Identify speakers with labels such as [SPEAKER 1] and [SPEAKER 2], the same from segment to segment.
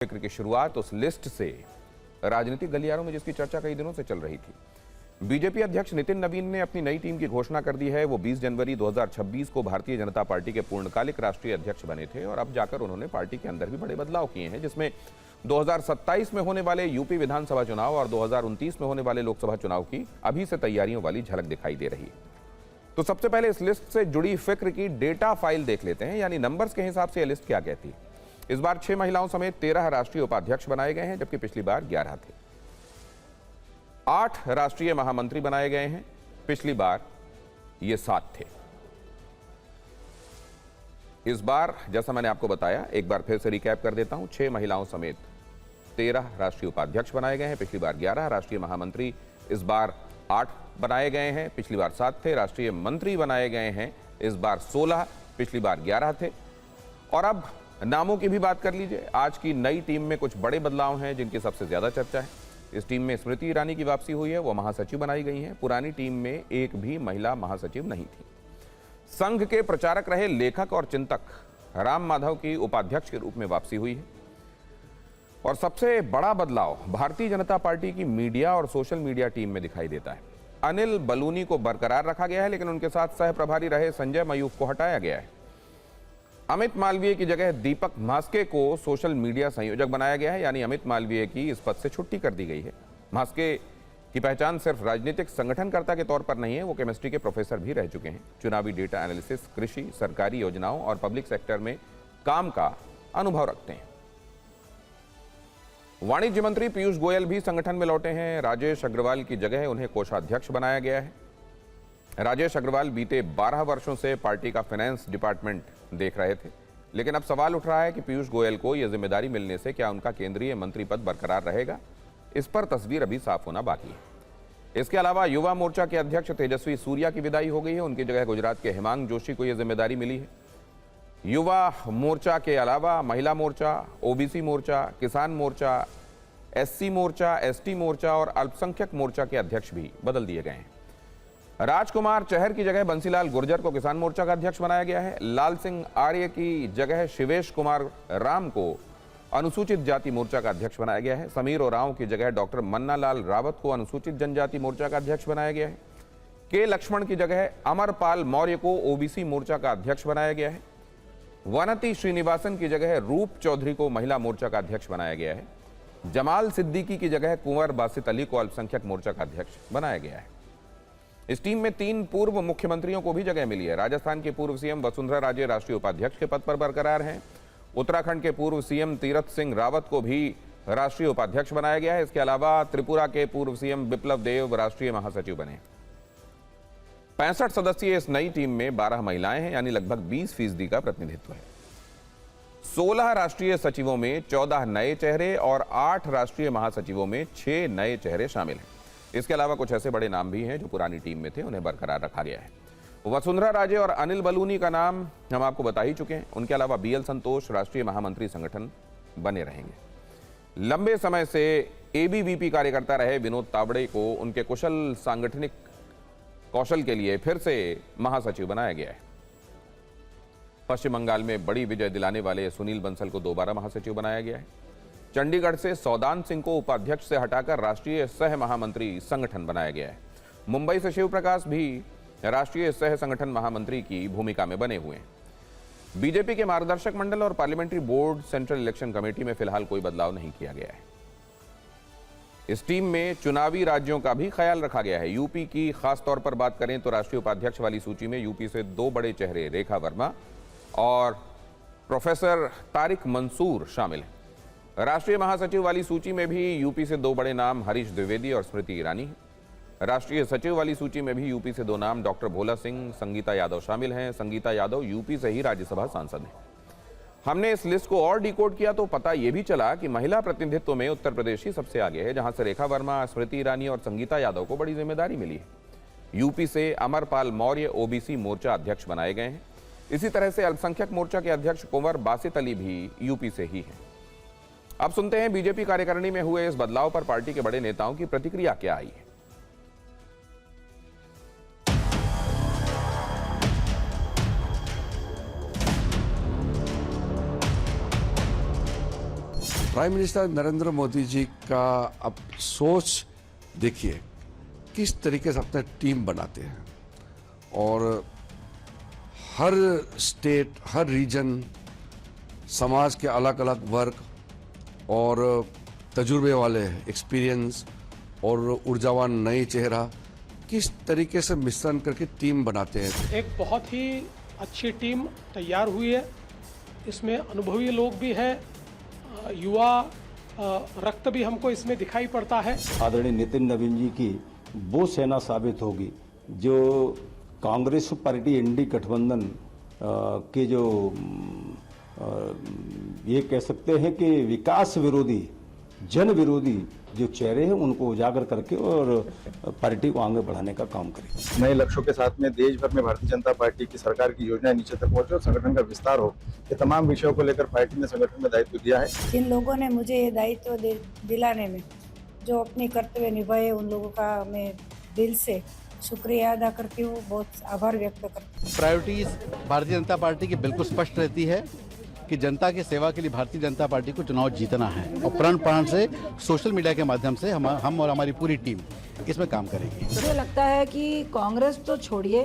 [SPEAKER 1] फिक्र की शुरुआत उस लिस्ट से राजनीतिक गलियारों में जिसकी चर्चा कई दिनों से चल रही थी। बीजेपी अध्यक्ष नितिन नवीन ने अपनी नई टीम की घोषणा कर दी है। वो 20 जनवरी 2026 को भारतीय जनता पार्टी के पूर्णकालिक राष्ट्रीय अध्यक्ष बने थे और अब जाकर उन्होंने पार्टी के अंदर भी बड़े बदलाव किए हैं, जिसमें 2027 में होने वाले यूपी विधानसभा चुनाव और 2029 में होने वाले लोकसभा चुनाव की अभी से तैयारियों वाली झलक दिखाई दे रही है। तो सबसे पहले इस लिस्ट से जुड़ी फिक्र की डेटा फाइल देख लेते हैं, यानी नंबर्स के हिसाब से यह लिस्ट क्या कहती है। इस बार 6 महिलाओं समेत 13 राष्ट्रीय उपाध्यक्ष बनाए गए हैं, जबकि पिछली बार 11 थे। 8 राष्ट्रीय महामंत्री बनाए गए हैं, पिछली बार ये 7 थे। इस बार जैसा मैंने आपको बताया, एक बार फिर से रिकैप कर देता हूं, 6 महिलाओं समेत 13 राष्ट्रीय उपाध्यक्ष बनाए गए हैं, पिछली बार 11। राष्ट्रीय महामंत्री इस बार 8 बनाए गए हैं, पिछली बार 7 थे। राष्ट्रीय मंत्री बनाए गए हैं इस बार 16, पिछली बार 11 थे। और अब नामों की भी बात कर लीजिए। आज की नई टीम में कुछ बड़े बदलाव हैं जिनकी सबसे ज्यादा चर्चा है। इस टीम में स्मृति ईरानी की वापसी हुई है, वो महासचिव बनाई गई हैं। पुरानी टीम में एक भी महिला महासचिव नहीं थी। संघ के प्रचारक रहे लेखक और चिंतक राम माधव की उपाध्यक्ष के रूप में वापसी हुई है। और सबसे बड़ा बदलाव भारतीय जनता पार्टी की मीडिया और सोशल मीडिया टीम में दिखाई देता है। अनिल बलूनी को बरकरार रखा गया है, लेकिन उनके साथ सह प्रभारी रहे संजय मयूख को हटाया गया है। अमित मालवीय की जगह दीपक म्हास्के को सोशल मीडिया संयोजक बनाया गया है, यानी अमित मालवीय की इस पद से छुट्टी कर दी गई है। म्हास्के की पहचान सिर्फ राजनीतिक संगठनकर्ता के तौर पर नहीं है, वो केमिस्ट्री के प्रोफेसर भी रह चुके हैं। चुनावी डेटा एनालिसिस, कृषि, सरकारी योजनाओं और पब्लिक सेक्टर में काम का अनुभव रखते हैं। वाणिज्य मंत्री पीयूष गोयल भी संगठन में लौटे हैं। राजेश अग्रवाल की जगह उन्हें कोषाध्यक्ष बनाया गया है। राजेश अग्रवाल बीते 12 वर्षों से पार्टी का फाइनेंस डिपार्टमेंट देख रहे थे, लेकिन अब सवाल उठ रहा है कि पीयूष गोयल को यह जिम्मेदारी मिलने से क्या उनका केंद्रीय मंत्री पद बरकरार रहेगा। इस पर तस्वीर अभी साफ होना बाकी है। इसके अलावा युवा मोर्चा के अध्यक्ष तेजस्वी सूर्या की विदाई हो गई है। उनकी जगह गुजरात के हेमांग जोशी को यह जिम्मेदारी मिली है। युवा मोर्चा के अलावा महिला मोर्चा, ओबीसी मोर्चा, किसान मोर्चा, एससी मोर्चा, एसटी मोर्चा और अल्पसंख्यक मोर्चा के अध्यक्ष भी बदल दिए गए हैं। राजकुमार चहर की जगह बंसीलाल गुर्जर को किसान मोर्चा का अध्यक्ष बनाया गया है। लाल सिंह आर्य की जगह शिवेश कुमार राम को अनुसूचित जाति मोर्चा का अध्यक्ष बनाया गया है। समीर ओरांव की जगह डॉक्टर मन्नालाल रावत को अनुसूचित जनजाति मोर्चा का अध्यक्ष बनाया गया है। के लक्ष्मण की जगह अमरपाल मौर्य को ओबीसी मोर्चा का अध्यक्ष बनाया गया है। वनति श्रीनिवासन की जगह रूप चौधरी को महिला मोर्चा का अध्यक्ष बनाया गया है। जमाल सिद्दीकी की जगह कुंवर बासित अली को अल्पसंख्यक मोर्चा का अध्यक्ष बनाया गया है। इस टीम में 3 पूर्व मुख्यमंत्रियों को भी जगह मिली है। राजस्थान के पूर्व सीएम वसुंधरा राजे राष्ट्रीय उपाध्यक्ष के पद पर बरकरार हैं। उत्तराखंड के पूर्व सीएम तीरथ सिंह रावत को भी राष्ट्रीय उपाध्यक्ष बनाया गया है। इसके अलावा त्रिपुरा के पूर्व सीएम बिप्लब देव राष्ट्रीय महासचिव बने। 65 सदस्यीय इस नई टीम में 12 महिलाएं हैं, यानी लगभग 20% का प्रतिनिधित्व है। 16 राष्ट्रीय सचिवों में 14 नए चेहरे और 8 राष्ट्रीय महासचिवों में 6 नए चेहरे शामिल हैं। इसके अलावा कुछ ऐसे बड़े नाम भी हैं जो पुरानी टीम में थे, उन्हें बरकरार रखा गया है। वसुंधरा राजे और अनिल बलूनी का नाम हम आपको बता ही चुके हैं। उनके अलावा बीएल संतोष राष्ट्रीय महामंत्री संगठन बने रहेंगे। लंबे समय से एबीवीपी कार्यकर्ता रहे विनोद तावड़े को उनके कुशल सांगठनिक कौशल के लिए फिर से महासचिव बनाया गया है। पश्चिम बंगाल में बड़ी विजय दिलाने वाले सुनील बंसल को दोबारा महासचिव बनाया गया है। चंडीगढ़ से सौदान सिंह को उपाध्यक्ष से हटाकर राष्ट्रीय सह महामंत्री संगठन बनाया गया है। मुंबई से शिव प्रकाश भी राष्ट्रीय सह संगठन महामंत्री की भूमिका में बने हुए हैं। बीजेपी के मार्गदर्शक मंडल और parliamentary board, central election committee में फिलहाल कोई बदलाव नहीं किया गया है। इस टीम में चुनावी राज्यों का भी ख्याल रखा गया है। यूपी की खास तौर पर बात करें तो राष्ट्रीय उपाध्यक्ष वाली सूची में यूपी से 2 बड़े चेहरे रेखा वर्मा और प्रोफेसर तारिक मंसूर शामिल हैं। राष्ट्रीय महासचिव वाली सूची में भी यूपी से 2 बड़े नाम हरीश द्विवेदी और स्मृति ईरानी हैं। राष्ट्रीय सचिव वाली सूची में भी यूपी से 2 नाम डॉक्टर भोला सिंह, संगीता यादव शामिल हैं। संगीता यादव यूपी से ही राज्यसभा सांसद हैं। हमने इस लिस्ट को और डिकोड किया तो पता यह भी चला कि महिला प्रतिनिधित्व में उत्तर प्रदेश ही सबसे आगे है, जहां से रेखा वर्मा, स्मृति ईरानी और संगीता यादव को बड़ी जिम्मेदारी मिली है। यूपी से अमरपाल मौर्य ओबीसी मोर्चा अध्यक्ष बनाए गए हैं। इसी तरह से अल्पसंख्यक मोर्चा के अध्यक्ष कुंवर बासित अली भी यूपी से ही हैं। अब सुनते हैं बीजेपी कार्यकारिणी में हुए इस बदलाव पर पार्टी के बड़े नेताओं की प्रतिक्रिया क्या आई है।
[SPEAKER 2] प्राइम मिनिस्टर नरेंद्र मोदी जी का अब सोच देखिए किस तरीके से अपना टीम बनाते हैं, और हर स्टेट, हर रीजन, समाज के अलग अलग वर्ग और तजुर्बे वाले, एक्सपीरियंस और ऊर्जावान नए चेहरा किस तरीके से मिश्रण करके टीम बनाते हैं।
[SPEAKER 3] एक बहुत ही अच्छी टीम तैयार हुई है। इसमें अनुभवी लोग भी हैं, युवा रक्त भी हमको इसमें दिखाई पड़ता है।
[SPEAKER 4] आदरणीय नितिन नवीन जी की वो सेना साबित होगी जो कांग्रेस पार्टी एनडी गठबंधन के जो ये कह सकते हैं कि विकास विरोधी, जन विरोधी जो चेहरे हैं उनको उजागर करके और पार्टी को आगे बढ़ाने का काम करें।
[SPEAKER 5] नए लक्ष्यों के साथ में देश भर में भारतीय जनता पार्टी की सरकार की योजनाएं नीचे तक पहुंचे और संगठन का विस्तार हो, ये तमाम विषयों को लेकर पार्टी ने संगठन में दायित्व दिया है।
[SPEAKER 6] जिन लोगों ने मुझे ये दायित्व दिलाने में जो अपने कर्तव्य निभाए, उन लोगों का मैं दिल से शुक्रिया अदा करती हूँ, बहुत आभार व्यक्त करती हूँ।
[SPEAKER 7] प्रायोरिटीज भारतीय जनता पार्टी की बिल्कुल स्पष्ट रहती है कि जनता की सेवा के लिए भारतीय जनता पार्टी को चुनाव जीतना है, और प्राण से सोशल मीडिया के माध्यम से हम और हमारी पूरी टीम इसमें काम करेगी।
[SPEAKER 8] मुझे लगता है कि कांग्रेस तो छोड़िए,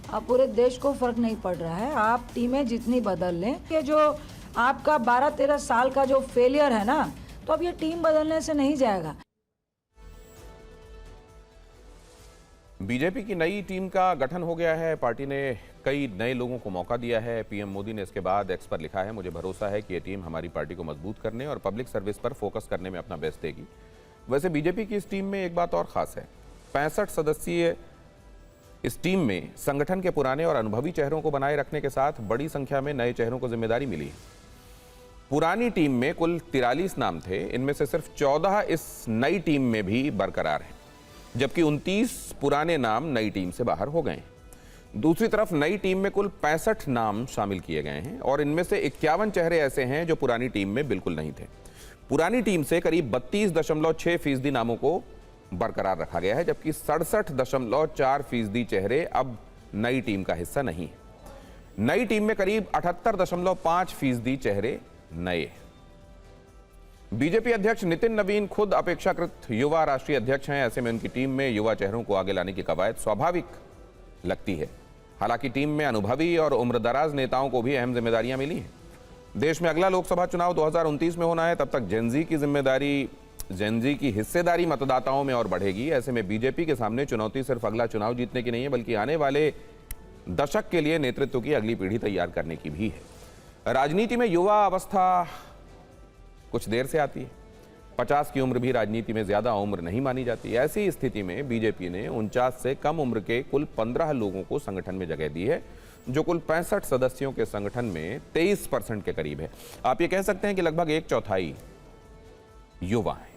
[SPEAKER 8] अब पूरे देश को फर्क नहीं पड़ रहा है। आप टीमें जितनी बदल लें, कि जो आपका 12-13 साल का जो फेलियर है ना, तो अब ये टीम बदलने से नहीं जाएगा।
[SPEAKER 1] बीजेपी की नई टीम का गठन हो गया है। पार्टी ने कई नए लोगों को मौका दिया है। पीएम मोदी ने इसके बाद एक्स पर लिखा है, मुझे भरोसा है कि ये टीम हमारी पार्टी को मजबूत करने और पब्लिक सर्विस पर फोकस करने में अपना बेस्ट देगी। वैसे बीजेपी की इस टीम में एक बात और खास है, 65 सदस्यीय इस टीम में संगठन के पुराने और अनुभवी चेहरों को बनाए रखने के साथ बड़ी संख्या में नए चेहरों को जिम्मेदारी मिली है। पुरानी टीम में कुल 43 नाम थे, इनमें से सिर्फ 14 इस नई टीम में भी बरकरार हैं, जबकि 29 पुराने नाम नई टीम से बाहर हो गए। दूसरी तरफ नई टीम में कुल 65 नाम शामिल किए गए हैं और इनमें से 51 चेहरे ऐसे हैं जो पुरानी टीम में बिल्कुल नहीं थे। पुरानी टीम से करीब 32.6% नामों को बरकरार रखा गया है, जबकि 67.4% चेहरे अब नई टीम का हिस्सा नहीं है। नई टीम में करीब 78.5% चेहरे नए। बीजेपी अध्यक्ष नितिन नवीन खुद अपेक्षाकृत युवा राष्ट्रीय अध्यक्ष हैं, ऐसे में उनकी टीम में युवा चेहरों को आगे लाने की कवायद स्वाभाविक लगती है। हालांकि टीम में अनुभवी और उम्रदराज नेताओं को भी अहम जिम्मेदारियां मिली हैं। देश में अगला लोकसभा चुनाव 2029 में होना है, तब तक जेनजी की हिस्सेदारी मतदाताओं में और बढ़ेगी। ऐसे में बीजेपी के सामने चुनौती सिर्फ अगला चुनाव जीतने की नहीं है, बल्कि आने वाले दशक के लिए नेतृत्व की अगली पीढ़ी तैयार करने की भी है। राजनीति में युवा अवस्था कुछ देर से आती है। 50 की उम्र भी राजनीति में ज्यादा उम्र नहीं मानी जाती। ऐसी स्थिति में बीजेपी ने 49 से कम उम्र के कुल 15 लोगों को संगठन में जगह दी है, जो कुल 65 सदस्यों के संगठन में 23% के करीब है। आप ये कह सकते हैं कि लगभग 1/4 युवा हैं।